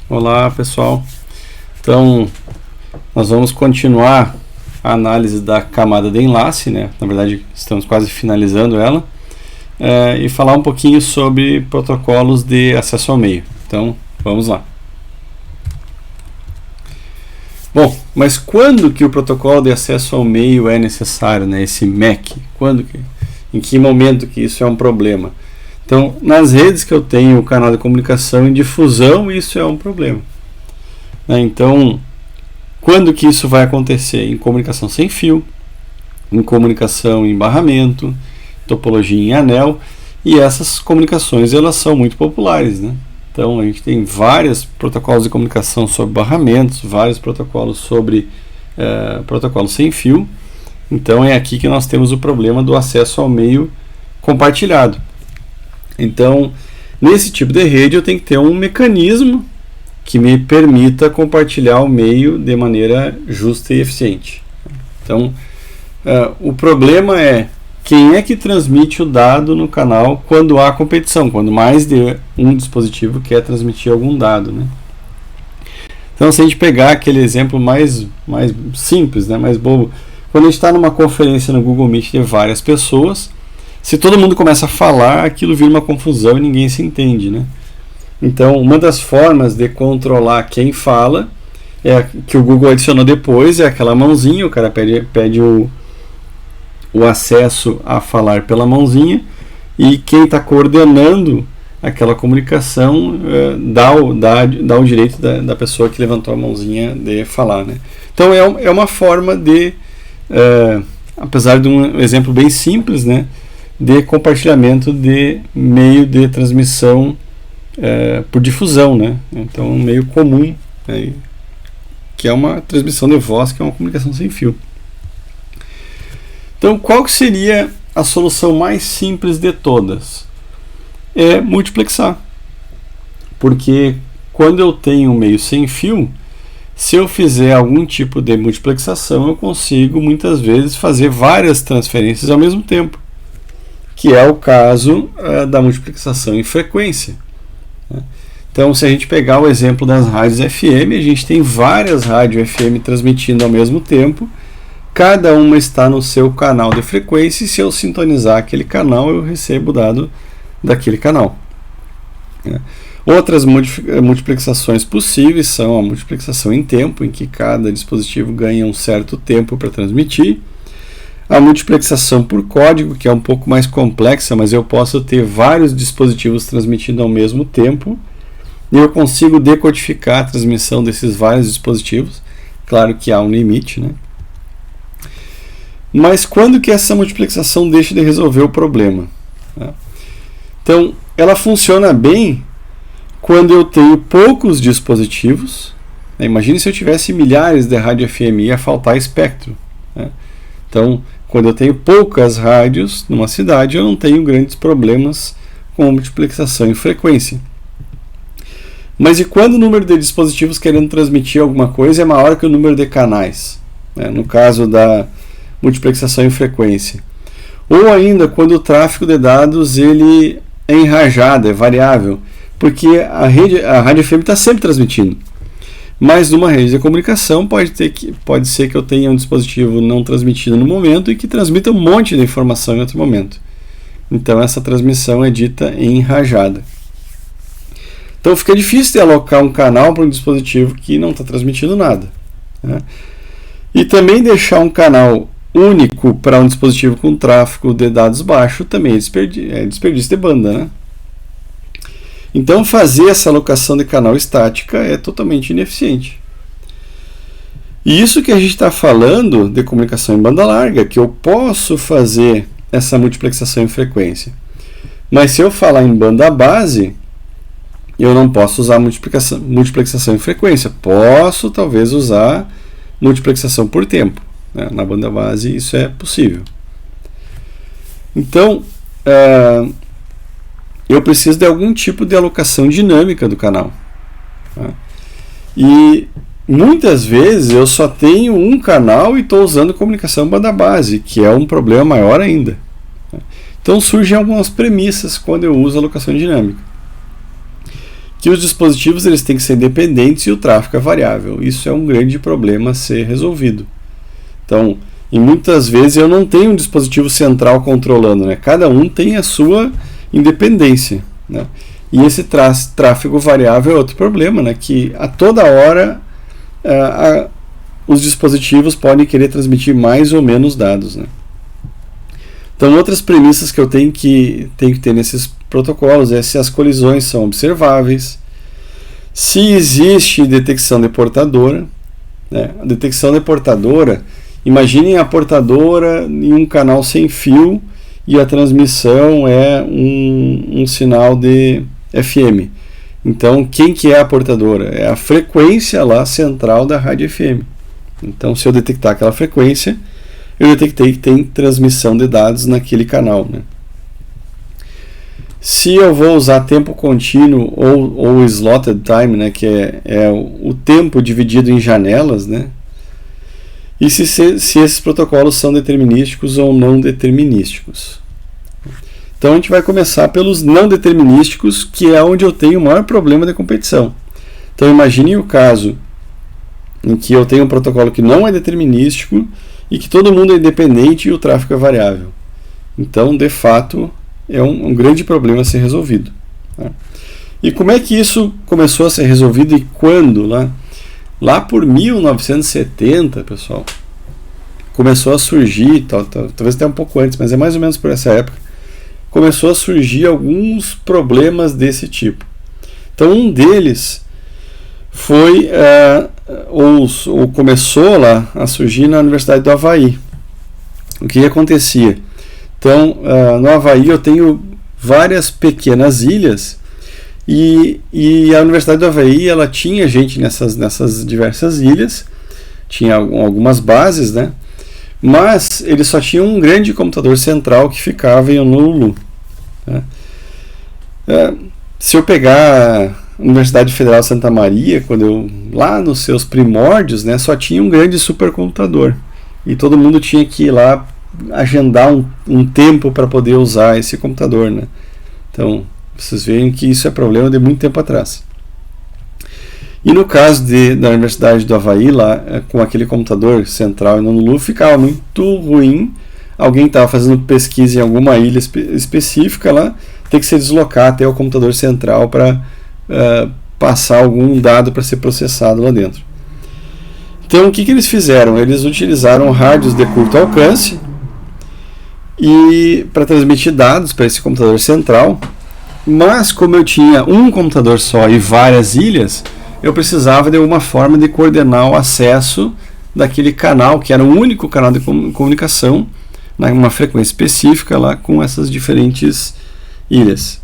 Olá pessoal, então nós vamos continuar a análise da camada de enlace, né? Na verdade estamos quase finalizando ela, e falar um pouquinho sobre protocolos de acesso ao meio. Então vamos lá. Bom, mas quando que o protocolo de acesso ao meio é necessário, né? Esse MAC, em que momento que isso é um problema? Então, nas redes que eu tenho o canal de comunicação em difusão, isso é um problema. Então, quando que isso vai acontecer? Em comunicação sem fio, em comunicação em barramento, topologia em anel, e essas comunicações elas são muito populares, né? Então, a gente tem vários protocolos de comunicação sobre barramentos, vários protocolos sobre protocolos sem fio. Então, é aqui que nós temos o problema do acesso ao meio compartilhado. Então, nesse tipo de rede eu tenho que ter um mecanismo que me permita compartilhar o meio de maneira justa e eficiente. Então, o problema é quem é que transmite o dado no canal quando há competição, quando mais de um dispositivo quer transmitir algum dado, né? Então, se a gente pegar aquele exemplo mais simples, né, mais bobo, quando a gente está numa conferência no Google Meet de várias pessoas, se todo mundo começa a falar, aquilo vira uma confusão e ninguém se entende, né? Então, uma das formas de controlar quem fala, que o Google adicionou depois, é aquela mãozinha, o cara pede o acesso a falar pela mãozinha, e quem está coordenando aquela comunicação dá o direito da pessoa que levantou a mãozinha de falar, né? Então, é uma forma de, apesar de um exemplo bem simples, né, de compartilhamento de meio de transmissão por difusão, né? Então, um meio comum, né, que é uma transmissão de voz, que é uma comunicação sem fio. Então, qual que seria a solução mais simples de todas? É multiplexar. Porque quando eu tenho um meio sem fio, se eu fizer algum tipo de multiplexação, eu consigo muitas vezes fazer várias transferências ao mesmo tempo, que é o caso da multiplexação em frequência. Então, se a gente pegar o exemplo das rádios FM, a gente tem várias rádios FM transmitindo ao mesmo tempo, cada uma está no seu canal de frequência, e se eu sintonizar aquele canal, eu recebo o dado daquele canal. Outras multiplexações possíveis são a multiplexação em tempo, em que cada dispositivo ganha um certo tempo para transmitir. A multiplexação por código, que é um pouco mais complexa, mas eu posso ter vários dispositivos transmitindo ao mesmo tempo, e eu consigo decodificar a transmissão desses vários dispositivos. Claro que há um limite, né? Mas quando que essa multiplexação deixa de resolver o problema? Então, ela funciona bem quando eu tenho poucos dispositivos. Imagine se eu tivesse milhares de rádio FM, ia faltar espectro, né? Então, quando eu tenho poucas rádios numa cidade, eu não tenho grandes problemas com a multiplexação em frequência. Mas e quando o número de dispositivos querendo transmitir alguma coisa é maior que o número de canais, né? No caso da multiplexação em frequência. Ou ainda quando o tráfego de dados ele é enrajado, é variável, porque a rádio FM está sempre transmitindo. Mas numa rede de comunicação pode ser que eu tenha um dispositivo não transmitido no momento e que transmita um monte de informação em outro momento. Então essa transmissão é dita enrajada. Então fica difícil de alocar um canal para um dispositivo que não está transmitindo nada, né? E também deixar um canal único para um dispositivo com tráfego de dados baixo também é desperdício de banda, né? Então, fazer essa alocação de canal estática é totalmente ineficiente. E isso que a gente está falando de comunicação em banda larga, que eu posso fazer essa multiplexação em frequência. Mas se eu falar em banda base, eu não posso usar multiplexação em frequência. Posso, talvez, usar multiplexação por tempo, né? Na banda base isso é possível. Então, eu preciso de algum tipo de alocação dinâmica do canal, tá? E muitas vezes eu só tenho um canal e estou usando comunicação banda base, que é um problema maior ainda, tá? Então surgem algumas premissas quando eu uso alocação dinâmica. que os dispositivos eles têm que ser independentes e o tráfego é variável. Isso é um grande problema a ser resolvido. Então, e muitas vezes eu não tenho um dispositivo central controlando, né? Cada um tem a sua independência, né? E esse tráfego variável é outro problema, né? Que a toda hora os dispositivos podem querer transmitir mais ou menos dados, né? Então, outras premissas que eu tenho que ter nesses protocolos é se as colisões são observáveis, se existe detecção de portadora, né? A detecção de portadora, imaginem a portadora em um canal sem fio e a transmissão é um sinal de FM. Então, quem que é a portadora? É a frequência lá central da rádio FM. Então, se eu detectar aquela frequência, eu detectei que tem transmissão de dados naquele canal, né? Se eu vou usar tempo contínuo ou slotted time, né, que é o tempo dividido em janelas, né? E se esses protocolos são determinísticos ou não determinísticos. Então a gente vai começar pelos não determinísticos, que é onde eu tenho o maior problema de competição. Então imagine o caso em que eu tenho um protocolo que não é determinístico e que todo mundo é independente e o tráfego é variável. Então, de fato, é um grande problema a ser resolvido, né? E como é que isso começou a ser resolvido e quando? Lá por 1970, pessoal, começou a surgir, talvez até um pouco antes, mas é mais ou menos por essa época, começou a surgir alguns problemas desse tipo. Então, um deles foi ou começou lá a surgir na Universidade do Havaí. O que acontecia? Então, no Havaí eu tenho várias pequenas ilhas e a Universidade do Havaí ela tinha gente nessas diversas ilhas, tinha algumas bases, né? Mas eles só tinham um grande computador central que ficava em Honolulu, né? Se eu pegar Universidade Federal de Santa Maria, lá nos seus primórdios, né, só tinha um grande supercomputador e todo mundo tinha que ir lá agendar um tempo para poder usar esse computador, né? Então vocês veem que isso é problema de muito tempo atrás. E no caso da Universidade do Havaí, lá com aquele computador central em Honolulu, ficava muito ruim. Alguém estava fazendo pesquisa em alguma ilha específica lá, tem que se deslocar até o computador central para passar algum dado para ser processado lá dentro. Então o que eles fizeram? Eles utilizaram rádios de curto alcance e para transmitir dados para esse computador central, mas como eu tinha um computador só e várias ilhas, eu precisava de alguma forma de coordenar o acesso daquele canal, que era o único canal de comunicação, numa frequência específica lá com essas diferentes ilhas.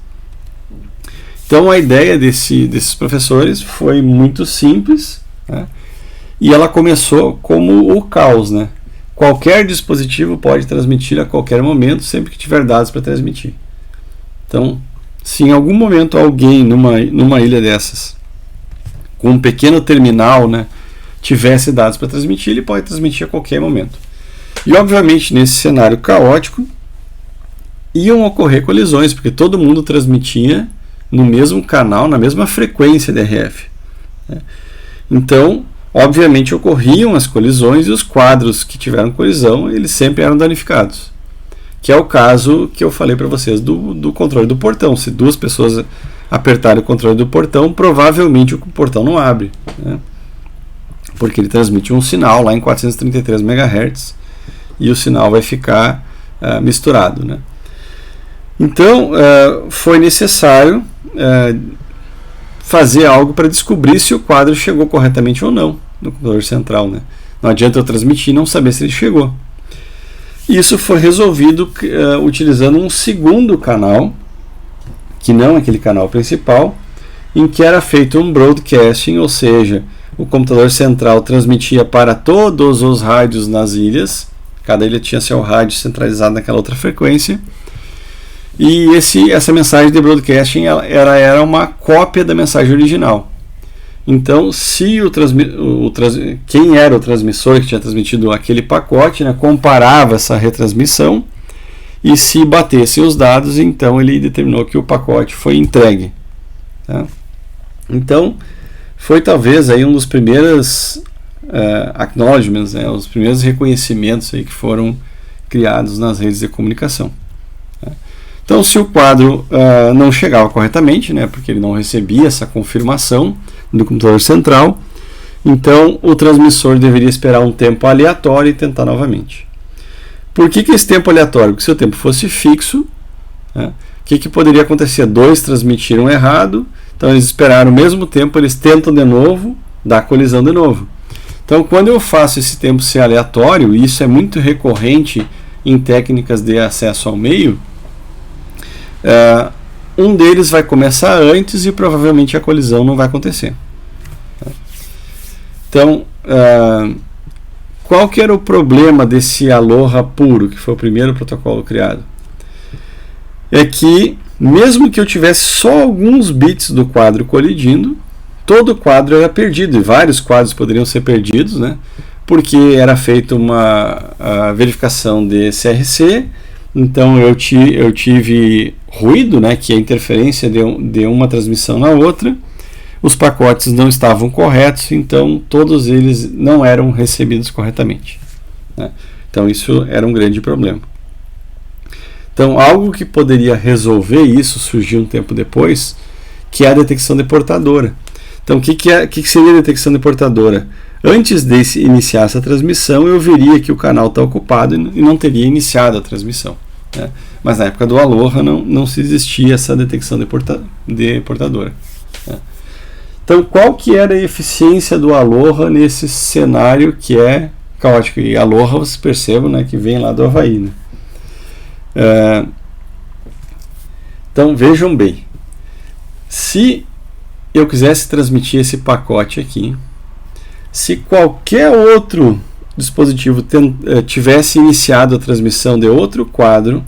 Então a ideia desses professores foi muito simples, né? E ela começou como o caos, né? Qualquer dispositivo pode transmitir a qualquer momento, sempre que tiver dados para transmitir. Então, se em algum momento alguém numa ilha dessas, com um pequeno terminal, né, tivesse dados para transmitir, ele pode transmitir a qualquer momento. E obviamente nesse cenário caótico iam ocorrer colisões, porque todo mundo transmitia no mesmo canal, na mesma frequência de RF, né? Então, obviamente ocorriam as colisões e os quadros que tiveram colisão, eles sempre eram danificados. Que é o caso que eu falei para vocês do controle do portão. Se duas pessoas apertarem o controle do portão, provavelmente o portão não abre, né? Porque ele transmite um sinal lá em 433 MHz e o sinal vai ficar misturado, né? Então, foi necessário fazer algo para descobrir se o quadro chegou corretamente ou não no computador central, né? Não adianta eu transmitir e não saber se ele chegou. Isso foi resolvido utilizando um segundo canal, que não aquele canal principal, em que era feito um broadcasting, ou seja, o computador central transmitia para todos os rádios nas ilhas, cada ilha tinha seu rádio centralizado naquela outra frequência, e essa mensagem de broadcasting era uma cópia da mensagem original. Então, se quem era o transmissor que tinha transmitido aquele pacote, né, comparava essa retransmissão, e se batesse os dados, então ele determinou que o pacote foi entregue, tá? Então, foi talvez aí um dos primeiros acknowledgements, né, os primeiros reconhecimentos aí que foram criados nas redes de comunicação. Então, se o quadro não chegava corretamente, né, porque ele não recebia essa confirmação do computador central, então o transmissor deveria esperar um tempo aleatório e tentar novamente. Por que esse tempo aleatório? Porque se o tempo fosse fixo, né, o que poderia acontecer? Dois transmitiram errado, então eles esperaram o mesmo tempo, eles tentam de novo, dá colisão de novo. Então, quando eu faço esse tempo ser aleatório, e isso é muito recorrente em técnicas de acesso ao meio, um deles vai começar antes e provavelmente a colisão não vai acontecer. Então, qual que era o problema desse Aloha puro, que foi o primeiro protocolo criado? É que, mesmo que eu tivesse só alguns bits do quadro colidindo, todo o quadro era perdido, e vários quadros poderiam ser perdidos, né? Porque era feita uma verificação de CRC, então eu tive ruído, né, que é a interferência de uma transmissão na outra, os pacotes não estavam corretos, então todos eles não eram recebidos corretamente, né? Então isso era um grande problema. Então, algo que poderia resolver isso surgiu um tempo depois, que é a detecção de portadora. Então, o que seria a detecção de portadora? Antes de iniciar essa transmissão, eu veria que o canal está ocupado e não teria iniciado a transmissão, né? Mas na época do Aloha não se existia essa detecção de portadora, né? Então, qual que era a eficiência do Aloha nesse cenário que é caótico? E Aloha, vocês percebam, né, que vem lá do Havaí, né? Então, vejam bem, se eu quisesse transmitir esse pacote aqui, se qualquer outro dispositivo tivesse iniciado a transmissão de outro quadro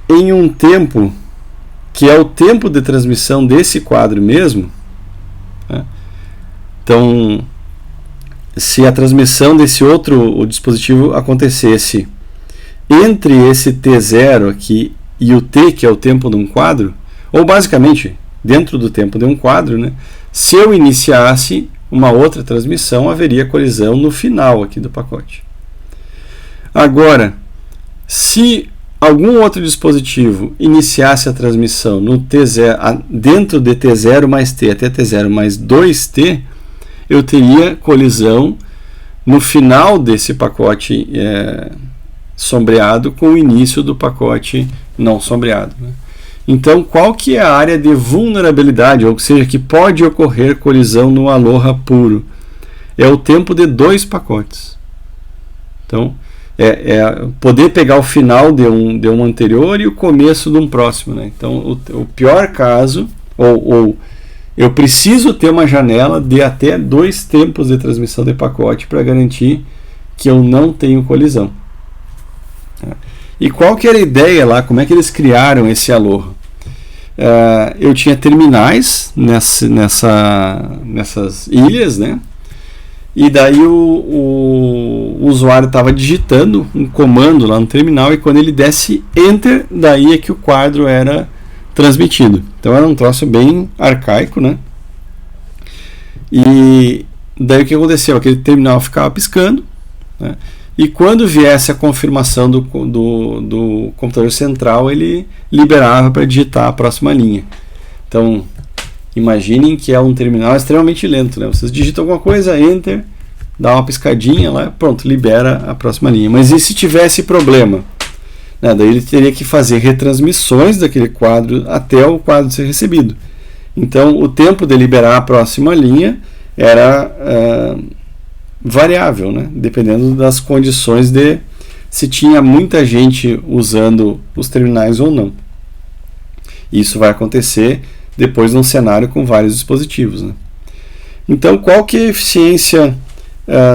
em um tempo que é o tempo de transmissão desse quadro mesmo, né? Então, se a transmissão desse outro dispositivo acontecesse entre esse T0 aqui e o T, que é o tempo de um quadro, ou basicamente dentro do tempo de um quadro, né, se eu iniciasse uma outra transmissão, haveria colisão no final aqui do pacote. Agora, se algum outro dispositivo iniciasse a transmissão no T0, dentro de T0 mais T até T0 mais 2T, eu teria colisão no final desse pacote sombreado com o início do pacote não sombreado, né? Então, qual que é a área de vulnerabilidade, ou seja, que pode ocorrer colisão no Aloha puro? É o tempo de dois pacotes. Então, poder pegar o final de um anterior e o começo de um próximo, né? Então, o pior caso, ou eu preciso ter uma janela de até 2 tempos de transmissão de pacote para garantir que eu não tenho colisão. E qual que era a ideia lá? Como é que eles criaram esse Aloha? Eu tinha terminais nessas ilhas, né? E daí o usuário estava digitando um comando lá no terminal, e quando ele desse Enter, daí é que o quadro era transmitido. Então era um troço bem arcaico, né? E daí o que aconteceu? Aquele terminal ficava piscando, né? E quando viesse a confirmação do computador central, ele liberava para digitar a próxima linha. Então, imaginem que é um terminal extremamente lento, né? Vocês digitam alguma coisa, Enter, dá uma piscadinha lá, pronto, libera a próxima linha. Mas e se tivesse problema? Né? Daí ele teria que fazer retransmissões daquele quadro até o quadro ser recebido. Então, o tempo de liberar a próxima linha era variável, né? Dependendo das condições de se tinha muita gente usando os terminais ou não. Isso vai acontecer depois num cenário com vários dispositivos, né? Então, qual que é a eficiência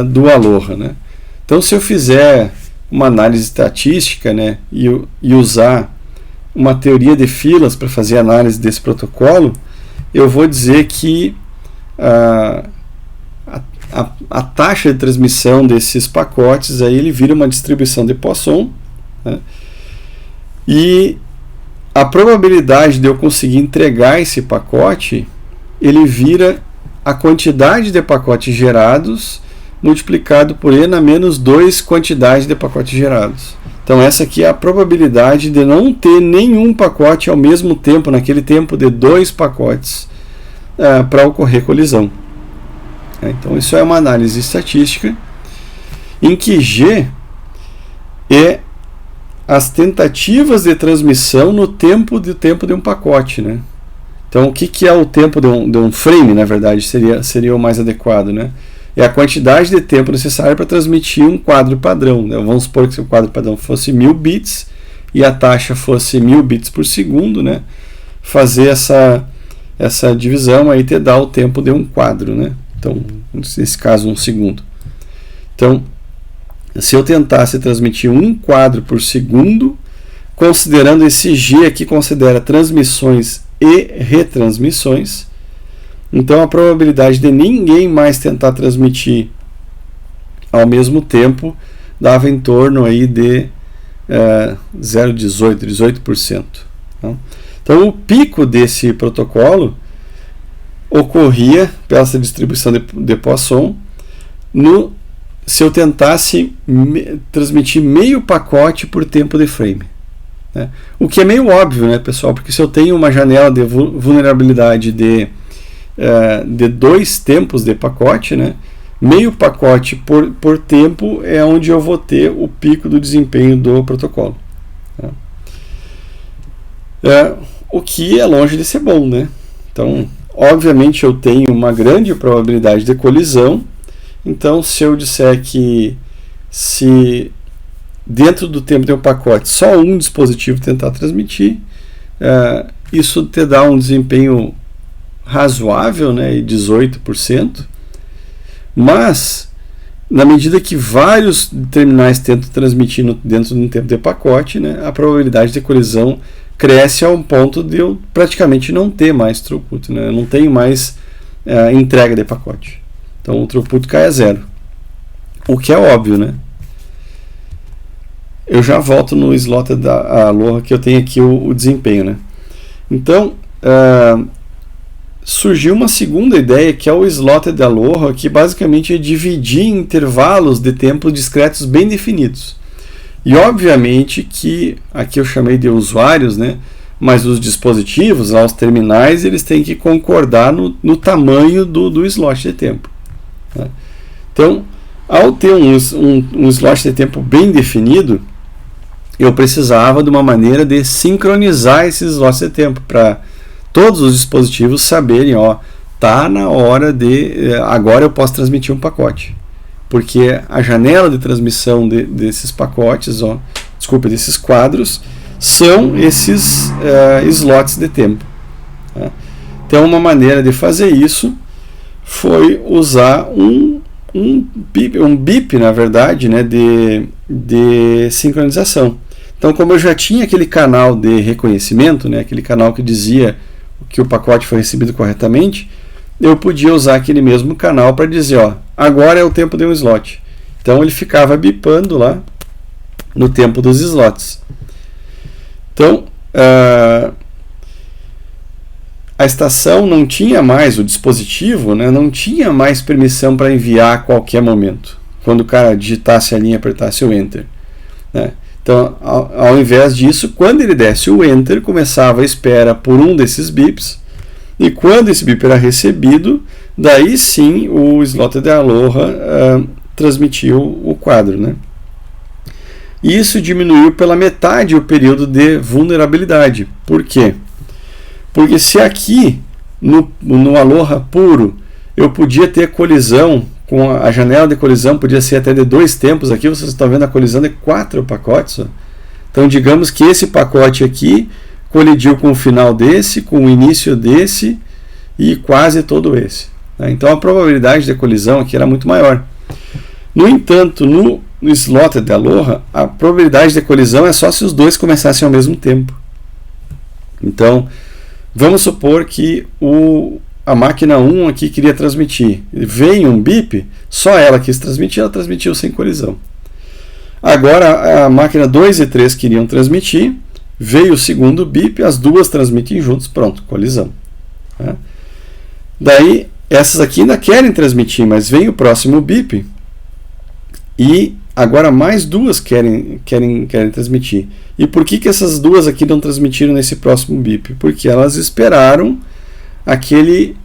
do Aloha, né? Então, se eu fizer uma análise estatística, né, e usar uma teoria de filas para fazer análise desse protocolo, eu vou dizer que a taxa de transmissão desses pacotes aí, ele vira uma distribuição de Poisson, né? E a probabilidade de eu conseguir entregar esse pacote, ele vira a quantidade de pacotes gerados multiplicado por E na menos 2 quantidade de pacotes gerados. Então essa aqui é a probabilidade de não ter nenhum pacote ao mesmo tempo, naquele tempo de 2 pacotes, para ocorrer colisão. Então isso é uma análise estatística em que G é as tentativas de transmissão no tempo de um pacote, né? Então o que é o tempo de um frame, na verdade, seria o mais adequado, né? É a quantidade de tempo necessário para transmitir um quadro padrão, né? Vamos supor que o quadro padrão fosse 1000 bits e a taxa fosse 1000 bits por segundo, né? Fazer essa divisão aí te dá o tempo de um quadro, né? Então, nesse caso, 1 segundo. Então, se eu tentasse transmitir um quadro por segundo, considerando esse G aqui, considera transmissões e retransmissões, então a probabilidade de ninguém mais tentar transmitir ao mesmo tempo dava em torno aí de 0,18%. Então o pico desse protocolo ocorria pela essa distribuição de Poisson se eu tentasse transmitir meio pacote por tempo de frame, né? O que é meio óbvio, né, pessoal? Porque se eu tenho uma janela de vulnerabilidade de 2 tempos de pacote, né, meio pacote por tempo é onde eu vou ter o pico do desempenho do protocolo, né? O que é longe de ser bom, né? Então, obviamente eu tenho uma grande probabilidade de colisão. Então, se eu disser que se dentro do tempo de um pacote só um dispositivo tentar transmitir, isso te dá um desempenho razoável, né, 18%, mas na medida que vários terminais tentam transmitir dentro de um tempo de pacote, né, a probabilidade de colisão cresce a um ponto de eu praticamente não ter mais throughput, né, eu não tenho mais entrega de pacote. Então o throughput cai a zero. O que é óbvio, né? Eu já volto no slot da Aloha que eu tenho aqui o desempenho, né? Então surgiu uma segunda ideia que é o slot da Aloha, que basicamente é dividir em intervalos de tempo discretos bem definidos. E obviamente que aqui eu chamei de usuários, né? Mas os dispositivos, os terminais, eles têm que concordar no tamanho do slot de tempo. Então, ao ter um slot de tempo bem definido, eu precisava de uma maneira de sincronizar esses slots de tempo para todos os dispositivos saberem, tá na hora agora eu posso transmitir um pacote, porque a janela de transmissão desses pacotes, desses quadros, são esses slots de tempo. Então, uma maneira de fazer isso foi usar um BIP, na verdade, né, de sincronização. Então, como eu já tinha aquele canal de reconhecimento, né, aquele canal que dizia que o pacote foi recebido corretamente, eu podia usar aquele mesmo canal para dizer, agora é o tempo de um slot. Então, ele ficava bipando lá no tempo dos slots. Então, a estação não tinha mais, o dispositivo, né, não tinha mais permissão para enviar a qualquer momento, quando o cara digitasse a linha e apertasse o Enter, né? Então, ao invés disso, quando ele desse o Enter, começava a espera por um desses bips, e quando esse bip era recebido, daí sim o slot da Aloha transmitiu o quadro, né? E isso diminuiu pela metade o período de vulnerabilidade. Por quê? Porque se aqui, no Aloha puro, eu podia ter colisão, com a janela de colisão podia ser até de 2 tempos, aqui vocês estão vendo a colisão de 4 pacotes. Então, digamos que esse pacote aqui colidiu com o final desse, com o início desse e quase todo esse. Então, a probabilidade de colisão aqui era muito maior. No entanto, no slot da Aloha, a probabilidade de colisão é só se os dois começassem ao mesmo tempo. Então, vamos supor que a máquina 1 aqui queria transmitir. Veio um bip, só ela quis transmitir, ela transmitiu sem colisão. Agora a máquina 2 e 3 queriam transmitir, Veio o segundo bip, as duas transmitem juntos, pronto, colisão. Né? Daí, essas aqui ainda querem transmitir, mas vem o próximo bip e agora mais duas querem transmitir. E por que essas duas aqui não transmitiram nesse próximo bip? Porque elas esperaram aquele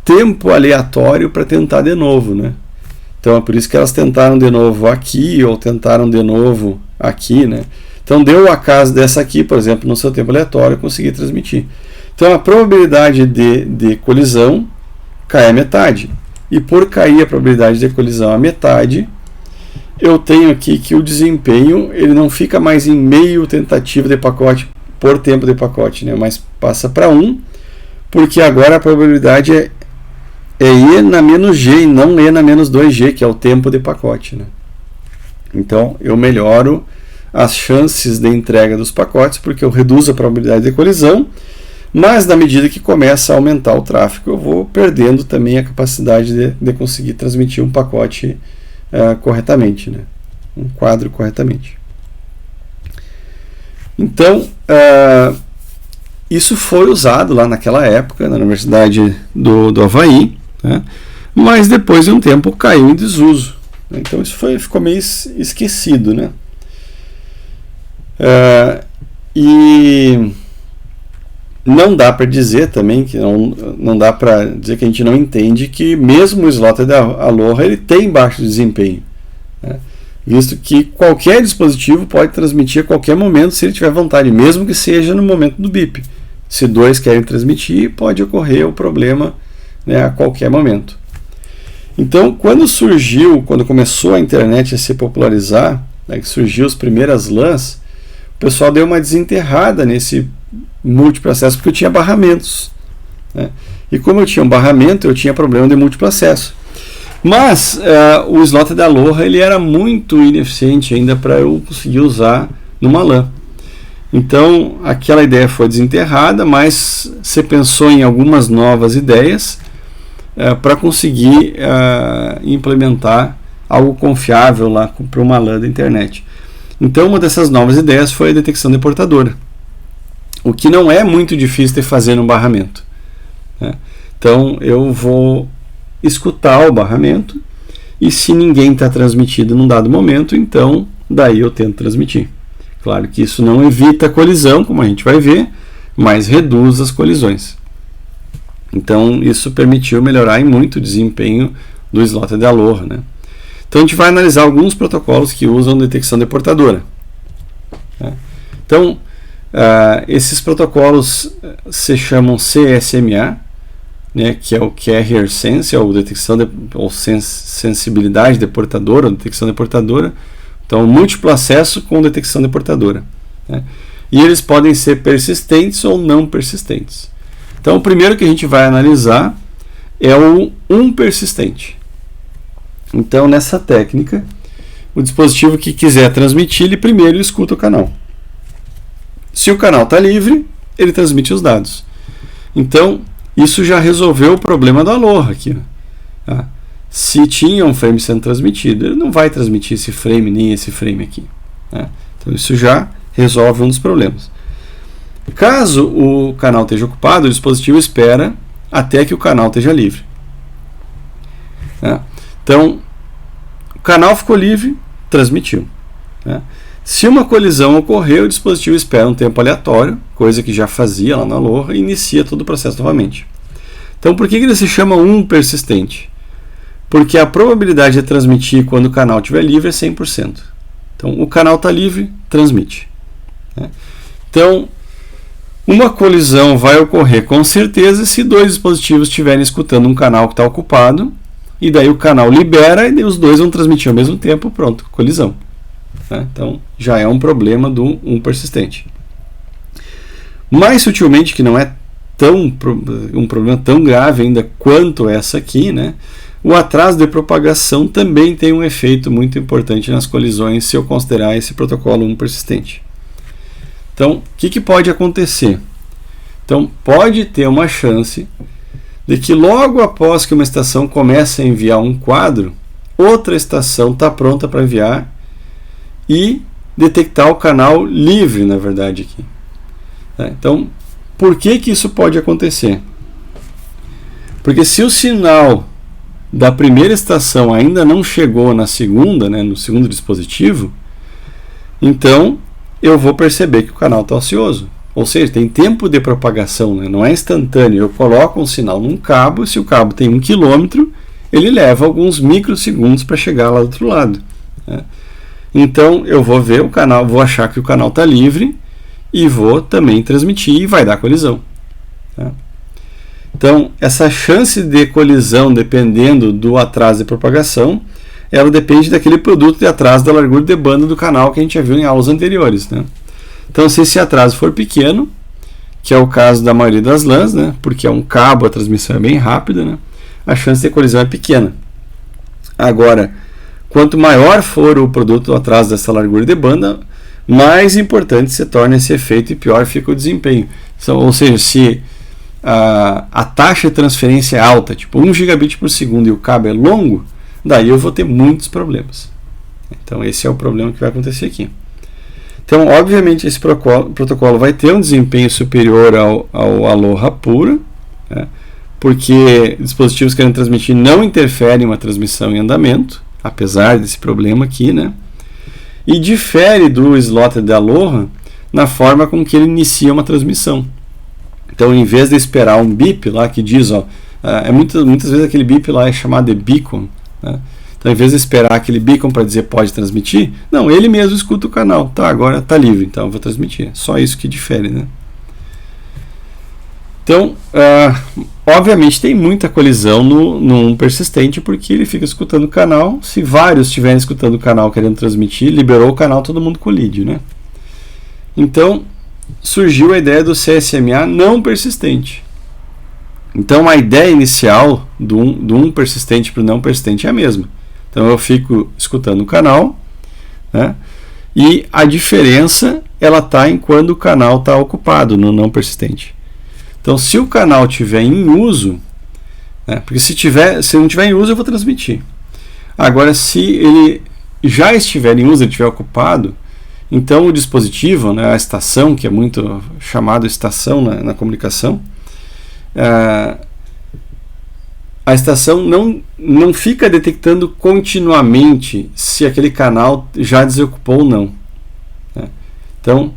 tempo aleatório para tentar de novo, né? Então é por isso que elas tentaram de novo aqui ou tentaram de novo aqui, né? Então deu o acaso dessa aqui, por exemplo, no seu tempo aleatório, conseguir transmitir. Então a probabilidade de colisão cai a metade. E por cair a probabilidade de colisão a metade, eu tenho aqui que o desempenho ele não fica mais em meio tentativa de pacote por tempo de pacote, né? Mas passa para 1, porque agora a probabilidade é E na menos G e não E na menos 2G, que é o tempo de pacote, né? Então eu melhoro as chances de entrega dos pacotes, porque eu reduzo a probabilidade de colisão, mas na medida que começa a aumentar o tráfego, eu vou perdendo também a capacidade de conseguir transmitir um pacote corretamente, né? Um quadro corretamente. Então, isso foi usado lá naquela época, na Universidade do Havaí, né? Mas depois de um tempo caiu em desuso. Então isso ficou meio esquecido, né? E não dá para dizer também que não dá para dizer que a gente não entende que mesmo o slot da Aloha ele tem baixo desempenho, né? Visto que qualquer dispositivo pode transmitir a qualquer momento se ele tiver vontade, mesmo que seja no momento do bip. Se dois querem transmitir, pode ocorrer o problema, né, a qualquer momento. Então, quando começou a internet a se popularizar, né, que surgiu as primeiras LANs, o pessoal deu uma desenterrada nesse múltiplo acesso, porque eu tinha barramentos, né? E como eu tinha um barramento, eu tinha problema de múltiplo acesso. Mas o slot da Aloha ele era muito ineficiente ainda para eu conseguir usar numa LAN. Então, aquela ideia foi desenterrada, mas você pensou em algumas novas ideias para conseguir implementar algo confiável lá para uma LAN da internet. Então, uma dessas novas ideias foi a detecção de portadora, o que não é muito difícil de fazer no barramento, né? Então, eu vou escutar o barramento e se ninguém está transmitido num dado momento, então daí eu tento transmitir. Claro que isso não evita a colisão, como a gente vai ver, mas reduz as colisões. Então isso permitiu melhorar em muito o desempenho do slot da Aloha, né? Então a gente vai analisar alguns protocolos que usam detecção de portadora, né? Então esses protocolos se chamam CSMA, né, que é o Carrier Sense, ou detecção ou sensibilidade de portadora, ou detecção de portadora. Então, múltiplo acesso com detecção de portadora, né? E eles podem ser persistentes ou não persistentes. Então, o primeiro que a gente vai analisar é o persistente. Então, nessa técnica, o dispositivo que quiser transmitir, ele primeiro escuta o canal. Se o canal está livre, ele transmite os dados. Então, isso já resolveu o problema do Aloha aqui, né? Tá? Se tinha um frame sendo transmitido, ele não vai transmitir esse frame nem esse frame aqui, né? Então isso já resolve um dos problemas. Caso o canal esteja ocupado, o dispositivo espera até que o canal esteja livre, né? Então o canal ficou livre, transmitiu, né? Se uma colisão ocorrer, o dispositivo espera um tempo aleatório, coisa que já fazia lá na Aloha, e inicia todo o processo novamente. Então, por que ele se chama persistente? Porque a probabilidade de transmitir quando o canal estiver livre é 100%. Então, o canal está livre, transmite, né? Então, uma colisão vai ocorrer com certeza se dois dispositivos estiverem escutando um canal que está ocupado, e daí o canal libera e os dois vão transmitir ao mesmo tempo, pronto, colisão. Então já é um problema do persistente. Mais sutilmente, que não é um problema tão grave ainda quanto essa aqui, né? O atraso de propagação também tem um efeito muito importante nas colisões se eu considerar esse protocolo persistente. Então, o que pode acontecer? Então, pode ter uma chance de que logo após que uma estação comece a enviar um quadro, outra estação está pronta para enviar e detectar o canal livre, na verdade, aqui, Então, por que isso pode acontecer? Porque se o sinal da primeira estação ainda não chegou na segunda, né, no segundo dispositivo, então eu vou perceber que o canal está ocioso. Ou seja, tem tempo de propagação, né? Não é instantâneo. Eu coloco um sinal num cabo, se o cabo tem 1 km, ele leva alguns microsegundos para chegar lá do outro lado, né? Então eu vou ver o canal, vou achar que o canal está livre e vou também transmitir e vai dar colisão, tá? Então essa chance de colisão, dependendo do atraso de propagação, ela depende daquele produto de atraso da largura de banda do canal que a gente já viu em aulas anteriores, né? Então, se esse atraso for pequeno, que é o caso da maioria das LANs, né, porque é um cabo, a transmissão é bem rápida, né, a chance de colisão é pequena. Agora, quanto maior for o produto do atraso dessa largura de banda, mais importante se torna esse efeito e pior fica o desempenho. Então, ou seja, se a taxa de transferência é alta, tipo 1 gigabit por segundo, e o cabo é longo, daí eu vou ter muitos problemas. Então, esse é o problema que vai acontecer aqui. Então, obviamente, esse protocolo vai ter um desempenho superior ao Aloha pura, né, porque dispositivos querendo transmitir não interferem em uma transmissão em andamento, apesar desse problema aqui, né, e difere do slotted de Aloha na forma com que ele inicia uma transmissão. Então, em vez de esperar um bip lá que diz, muitas vezes aquele bip lá é chamado de beacon, né? Então, em vez de esperar aquele beacon para dizer pode transmitir, não, ele mesmo escuta o canal. Tá, agora está livre, então eu vou transmitir. Só isso que difere, né? Então, obviamente tem muita colisão no persistente, porque ele fica escutando o canal. Se vários estiverem escutando o canal querendo transmitir, liberou o canal, todo mundo colide, né? Então, surgiu a ideia do CSMA não persistente. Então, a ideia inicial do um persistente para o não persistente é a mesma. Então eu fico escutando o canal, né, e a diferença ela está em quando o canal está ocupado no não persistente. Então se o canal estiver em uso, né, porque se não estiver em uso eu vou transmitir. Agora se ele já estiver em uso, ele estiver ocupado, então o dispositivo, né, a estação, que é muito chamado estação na comunicação, a estação não fica detectando continuamente se aquele canal já desocupou ou não, né? Então,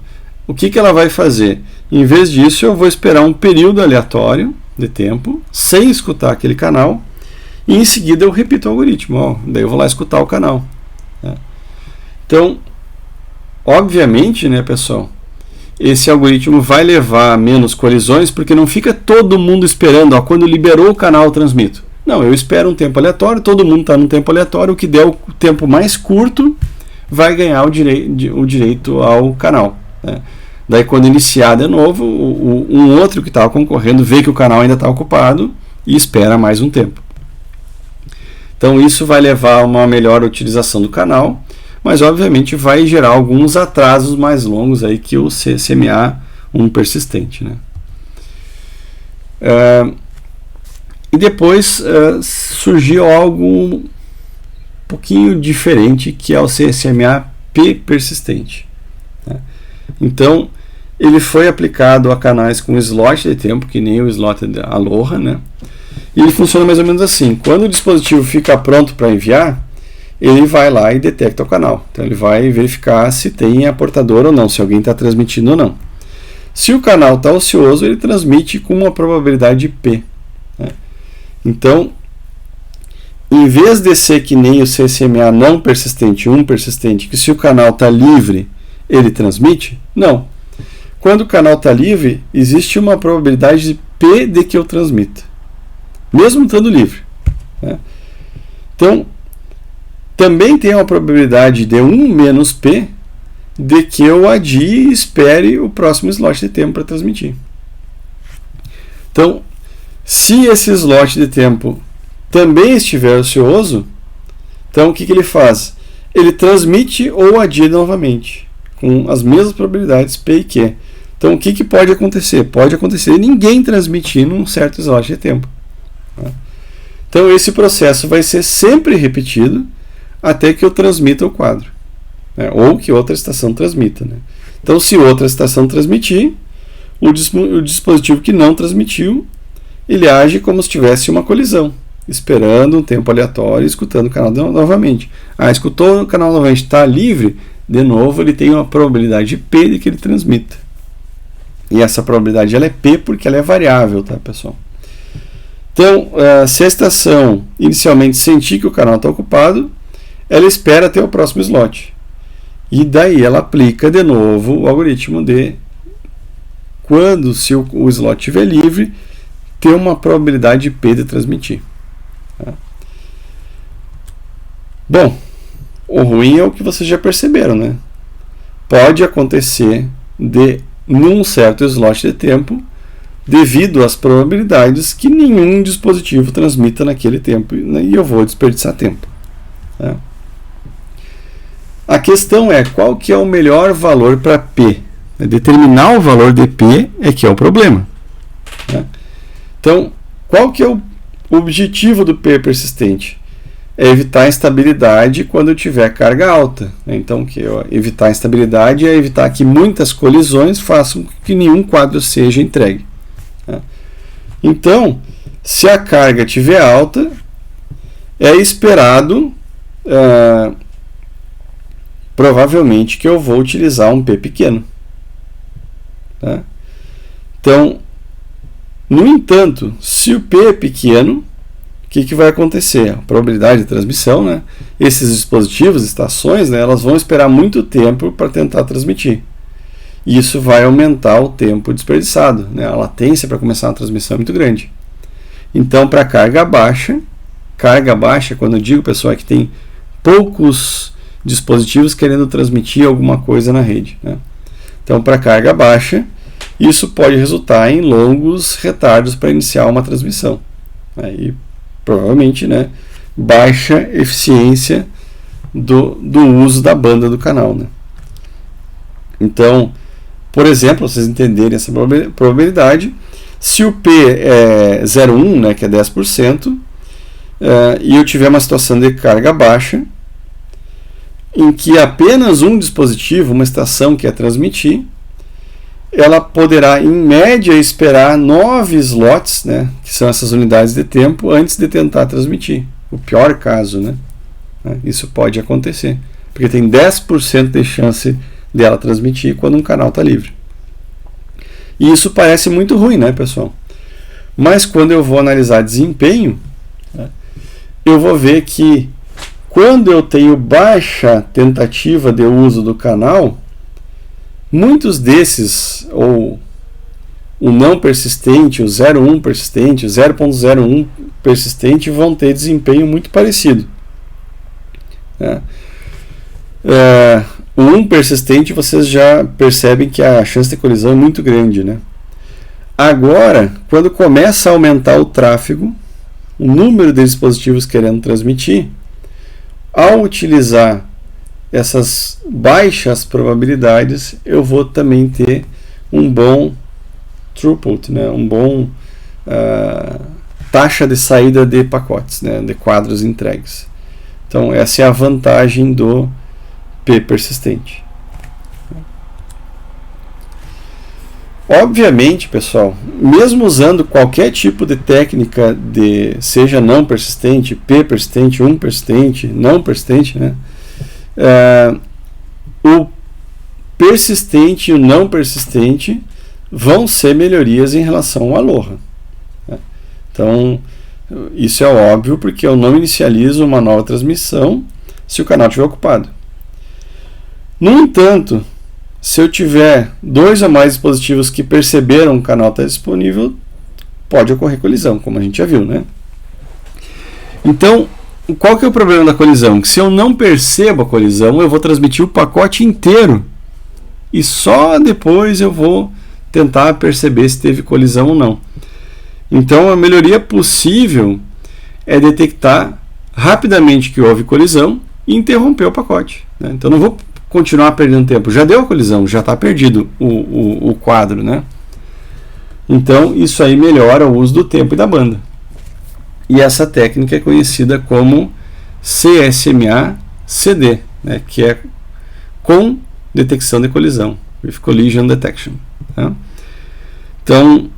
o que ela vai fazer? Em vez disso, eu vou esperar um período aleatório de tempo, sem escutar aquele canal, e em seguida eu repito o algoritmo. Daí eu vou lá escutar o canal, né? Então, obviamente, né, pessoal, esse algoritmo vai levar a menos colisões, porque não fica todo mundo esperando, quando liberou o canal eu transmito. Não, eu espero um tempo aleatório, todo mundo está no tempo aleatório, o que der o tempo mais curto vai ganhar o direito ao canal, né? Daí quando iniciar de novo, um outro que estava concorrendo vê que o canal ainda está ocupado e espera mais um tempo. Então isso vai levar a uma melhor utilização do canal, mas obviamente vai gerar alguns atrasos mais longos aí que o CSMA persistente, né? E depois surgiu algo um pouquinho diferente, que é o CSMA persistente, né? Então ele foi aplicado a canais com slot de tempo, que nem o slot da Aloha, né? E ele funciona mais ou menos assim: quando o dispositivo fica pronto para enviar, ele vai lá e detecta o canal. Então ele vai verificar se tem portador ou não, se alguém está transmitindo ou não. Se o canal está ocioso, ele transmite com uma probabilidade de P, né? Então, em vez de ser que nem o CSMA não persistente, persistente, que se o canal está livre, ele transmite, não. Quando o canal está livre, existe uma probabilidade de P de que eu transmita, mesmo estando livre, né? Então, também tem uma probabilidade de 1 menos P de que eu adie e espere o próximo slot de tempo para transmitir. Então, se esse slot de tempo também estiver ocioso, então o que ele faz? Ele transmite ou adia novamente, com as mesmas probabilidades P e Q. Então o que pode acontecer? Pode acontecer ninguém transmitir num certo slot de tempo, né? Então esse processo vai ser sempre repetido até que eu transmita o quadro, né? Ou que outra estação transmita, né? Então se outra estação transmitir, o dispositivo que não transmitiu, ele age como se tivesse uma colisão, esperando um tempo aleatório e escutando o canal novamente. Escutou o canal novamente, está livre, de novo ele tem uma probabilidade P de que ele transmita. E essa probabilidade ela é P porque ela é variável, tá, pessoal? Então, se a estação inicialmente sentir que o canal está ocupado, ela espera até o próximo slot. E daí ela aplica de novo o algoritmo de quando, se o slot estiver livre, ter uma probabilidade P de transmitir. Tá? Bom, o ruim é o que vocês já perceberam, né? Pode acontecer num certo slot de tempo, devido às probabilidades que nenhum dispositivo transmita naquele tempo, né? E eu vou desperdiçar tempo. Tá? A questão é qual que é o melhor valor para P. Determinar o valor de P é que é o problema. Tá? Então, qual que é o objetivo do P persistente? É evitar a instabilidade quando eu tiver carga alta. Então, evitar a instabilidade é evitar que muitas colisões façam que nenhum quadro seja entregue. Tá? Então, se a carga estiver alta, é esperado provavelmente que eu vou utilizar um P pequeno. Tá? Então, no entanto, se o P é pequeno, o que vai acontecer? A probabilidade de transmissão, né? Esses dispositivos, estações, né, elas vão esperar muito tempo para tentar transmitir. E isso vai aumentar o tempo desperdiçado, né? A latência para começar uma transmissão é muito grande. Então, para carga baixa, quando eu digo, pessoal, é que tem poucos dispositivos querendo transmitir alguma coisa na rede, né? Então, para carga baixa, isso pode resultar em longos retardos para iniciar uma transmissão. Aí, provavelmente, né, baixa eficiência do uso da banda do canal, né? Então, por exemplo, vocês entenderem essa probabilidade, se o P é 0,1, né, que é 10%, e eu tiver uma situação de carga baixa, em que apenas um dispositivo, uma estação quer transmitir, ela poderá, em média, esperar 9 slots, né, que são essas unidades de tempo, antes de tentar transmitir. O pior caso, né? Isso pode acontecer, porque tem 10% de chance dela transmitir quando um canal está livre. E isso parece muito ruim, né, pessoal? Mas quando eu vou analisar desempenho, né, eu vou ver que quando eu tenho baixa tentativa de uso do canal, muitos desses, ou o não persistente, o 0,1 persistente, o 0,01 persistente, vão ter desempenho muito parecido. Né? O 1 persistente, vocês já percebem que a chance de colisão é muito grande, né? Agora, quando começa a aumentar o tráfego, o número de dispositivos querendo transmitir, ao utilizar essas baixas probabilidades, eu vou também ter um bom throughput, né? Um bom taxa de saída de pacotes, né? De quadros entregues. Então, essa é a vantagem do P persistente. Obviamente, pessoal, mesmo usando qualquer tipo de técnica, seja não persistente, P persistente, 1 persistente, não persistente, né? O persistente e o não persistente vão ser melhorias em relação ao Aloha. Né? Então, isso é óbvio, porque eu não inicializo uma nova transmissão se o canal estiver ocupado. No entanto, se eu tiver 2 ou mais dispositivos que perceberam que o canal está disponível, pode ocorrer colisão, como a gente já viu, né? Então, qual que é o problema da colisão? Que se eu não percebo a colisão, eu vou transmitir o pacote inteiro e só depois eu vou tentar perceber se teve colisão ou não. Então, a melhoria possível é detectar rapidamente que houve colisão e interromper o pacote, né? Então, não vou continuar perdendo tempo. Já deu a colisão, já está perdido o quadro, né? Então, isso aí melhora o uso do tempo e da banda. E essa técnica é conhecida como CSMA-CD, né? Que é com detecção de colisão, with collision detection. Tá? Então,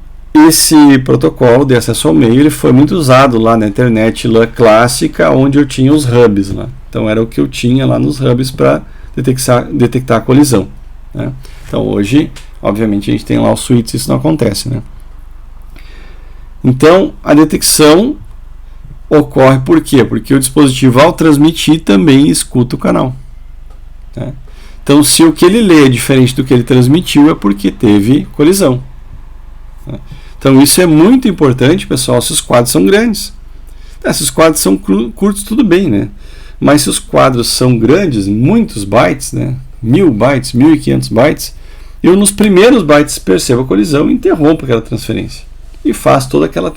esse protocolo de acesso ao meio ele foi muito usado lá na internet lá clássica, onde eu tinha os hubs lá. Então, era o que eu tinha lá nos hubs para detectar a colisão, né? Então, hoje, obviamente, a gente tem lá os switches, isso não acontece, né? Então, a detecção ocorre por quê? Porque o dispositivo, ao transmitir, também escuta o canal, né? Então, se o que ele lê é diferente do que ele transmitiu, é porque teve colisão, né? Então, isso é muito importante, pessoal, se os quadros são grandes. Se os quadros são curtos, tudo bem, né? Mas se os quadros são grandes, muitos bytes, né? 1000 bytes, 1500 bytes, eu nos primeiros bytes percebo a colisão e interrompo aquela transferência. E faço toda aquela...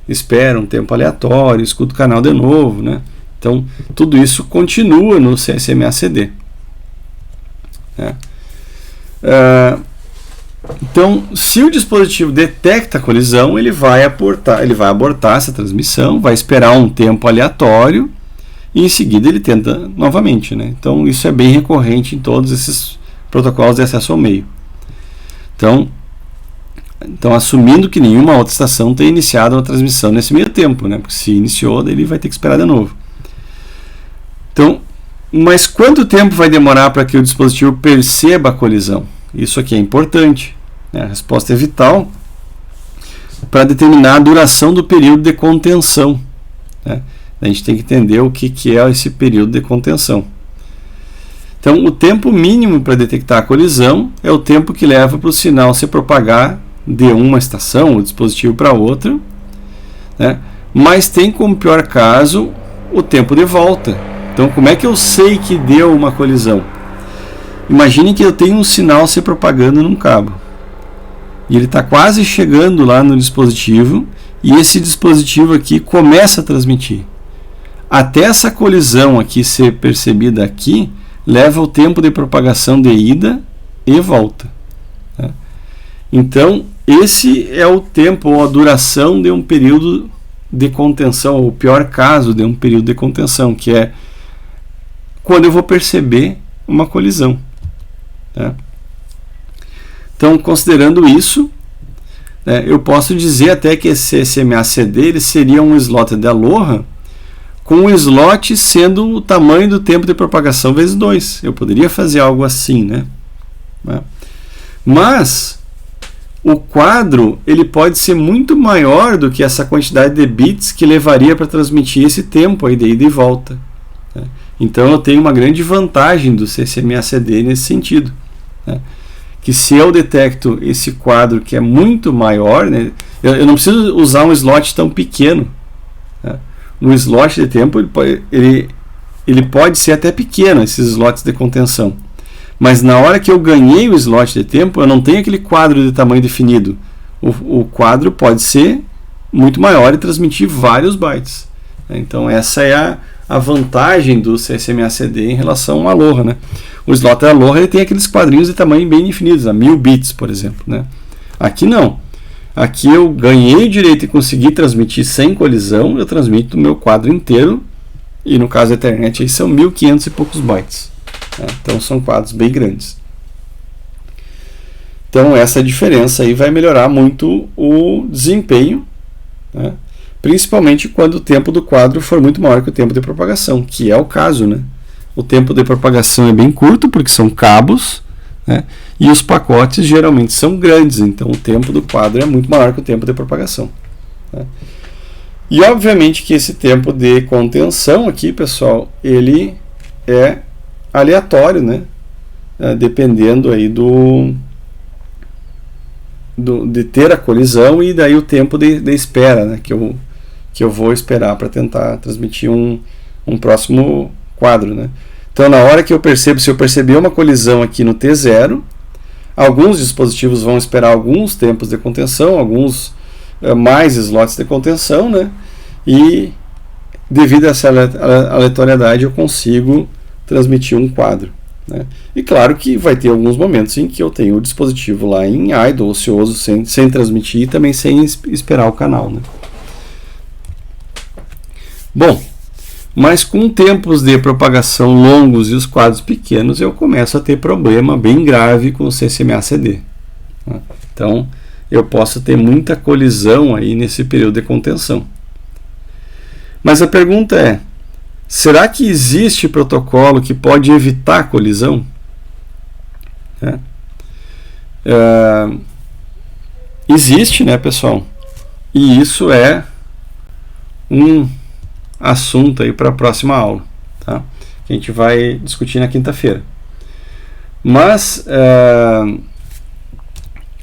espera um tempo aleatório, escuto o canal de novo, né? Então, tudo isso continua no CSMA-CD, né? Então, se o dispositivo detecta a colisão, ele vai abortar essa transmissão, vai esperar um tempo aleatório e em seguida ele tenta novamente, né? Então, isso é bem recorrente em todos esses protocolos de acesso ao meio. Então, assumindo que nenhuma outra estação tenha iniciado a transmissão nesse meio tempo, né? Porque se iniciou, ele vai ter que esperar de novo. Então, mas quanto tempo vai demorar para que o dispositivo perceba a colisão? Isso aqui é importante, né? A resposta é vital para determinar a duração do período de contenção, né? A gente tem que entender o que é esse período de contenção. Então, o tempo mínimo para detectar a colisão é o tempo que leva para o sinal se propagar de uma estação ou dispositivo para outra, né? Mas tem como pior caso o tempo de volta. Então, como é que eu sei que deu uma colisão? Imagine que eu tenho um sinal se propagando num cabo e ele está quase chegando lá no dispositivo e esse dispositivo aqui começa a transmitir. Até essa colisão aqui ser percebida aqui, leva o tempo de propagação de ida e volta, né? Então, esse é o tempo ou a duração de um período de contenção, ou o pior caso de um período de contenção, que é quando eu vou perceber uma colisão, né? Então, considerando isso, né, eu posso dizer até que esse SMA-CD ele seria um slot de Aloha, com o slot sendo o tamanho do tempo de propagação vezes 2. Eu poderia fazer algo assim, né? Mas o quadro ele pode ser muito maior do que essa quantidade de bits que levaria para transmitir esse tempo aí de ida e volta, né? Então eu tenho uma grande vantagem do CSMA-CD nesse sentido, né? Que se eu detecto esse quadro que é muito maior, né, eu não preciso usar um slot tão pequeno, né? No slot de tempo ele pode ser até pequeno, esses slots de contenção. Mas na hora que eu ganhei o slot de tempo, eu não tenho aquele quadro de tamanho definido. O quadro pode ser muito maior e transmitir vários bytes. Então essa é a vantagem do CSMA-CD em relação ao Aloha, né? O slot Aloha ele tem aqueles quadrinhos de tamanho bem definidos, a 1000 bits, por exemplo, né? Aqui não. Aqui eu ganhei o direito de conseguir transmitir sem colisão, eu transmito o meu quadro inteiro, e no caso da internet aí são 1500 e poucos bytes, né? Então são quadros bem grandes. Então essa diferença aí vai melhorar muito o desempenho, né? Principalmente quando o tempo do quadro for muito maior que o tempo de propagação, que é o caso, né? O tempo de propagação é bem curto, porque são cabos, né? E os pacotes geralmente são grandes, então o tempo do quadro é muito maior que o tempo de propagação, né? E obviamente que esse tempo de contenção aqui, pessoal, ele é aleatório, né? Dependendo aí de ter a colisão e daí o tempo de espera, né? Que eu vou esperar para tentar transmitir um próximo quadro, né? Então, na hora que se eu perceber uma colisão aqui no T0, alguns dispositivos vão esperar alguns tempos de contenção, alguns mais slots de contenção, né? E devido a essa aleatoriedade eu consigo transmitir um quadro, né? E claro que vai ter alguns momentos em que eu tenho o dispositivo lá em idle, ocioso, sem transmitir e também sem esperar o canal, né? Bom, mas com tempos de propagação longos e os quadros pequenos, eu começo a ter problema bem grave com o CSMA-CD, né? Então, eu posso ter muita colisão aí nesse período de contenção. Mas a pergunta é, será que existe protocolo que pode evitar a colisão? Existe, né, pessoal? E isso é um assunto aí para a próxima aula, tá? Que a gente vai discutir na quinta-feira. Mas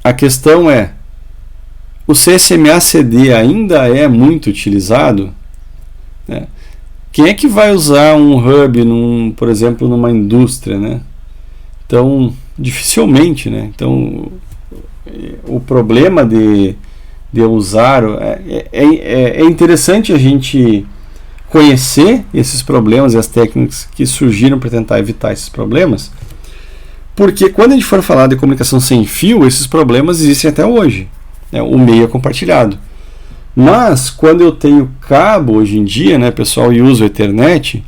a questão é, o CSMA-CD ainda é muito utilizado? Né? Quem é que vai usar um hub, por exemplo, numa indústria, né? Então, dificilmente, né? Então, o problema de usar... É interessante a gente conhecer esses problemas e as técnicas que surgiram para tentar evitar esses problemas, porque quando a gente for falar de comunicação sem fio, esses problemas existem até hoje, né? O meio é compartilhado. Mas, quando eu tenho cabo hoje em dia, né, pessoal, e uso a Ethernet,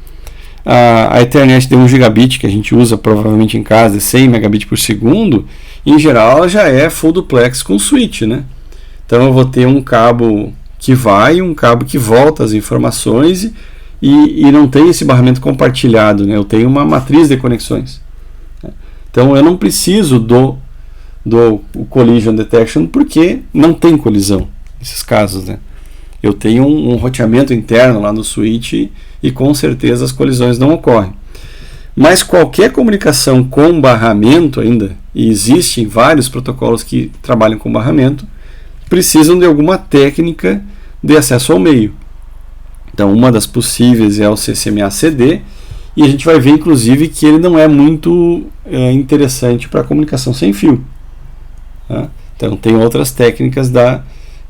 a Ethernet de 1 gigabit, que a gente usa provavelmente em casa, de 100 megabits por segundo, em geral ela já é full duplex com switch, né? Então eu vou ter um cabo que vai e um cabo que volta as informações e não tem esse barramento compartilhado, né? Eu tenho uma matriz de conexões. Então eu não preciso do collision detection porque não tem colisão nesses casos, né? Eu tenho um roteamento interno lá no switch e com certeza as colisões não ocorrem. Mas qualquer comunicação com barramento ainda, e existem vários protocolos que trabalham com barramento, precisam de alguma técnica de acesso ao meio. Então uma das possíveis é o CCMA-CD, e a gente vai ver inclusive que ele não é muito interessante para comunicação sem fio. Tá? Então tem outras técnicas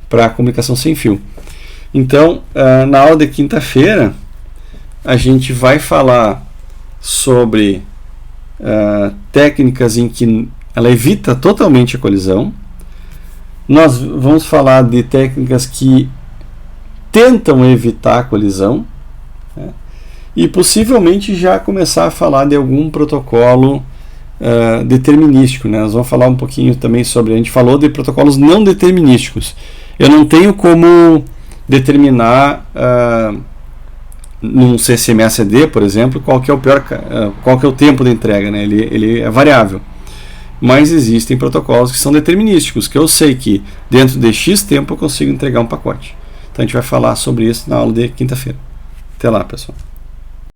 para comunicação sem fio. Então na aula de quinta-feira a gente vai falar sobre técnicas em que ela evita totalmente a colisão. Nós vamos falar de técnicas que tentam evitar a colisão, né? E possivelmente já começar a falar de algum protocolo determinístico, né? Nós vamos falar um pouquinho também sobre, a gente falou de protocolos não determinísticos. Eu não tenho como determinar num CCMA-CD, por exemplo, qual que é o tempo de entrega, né? Ele é variável. Mas existem protocolos que são determinísticos, que eu sei que dentro de X tempo eu consigo entregar um pacote. Então a gente vai falar sobre isso na aula de quinta-feira. Até lá, pessoal.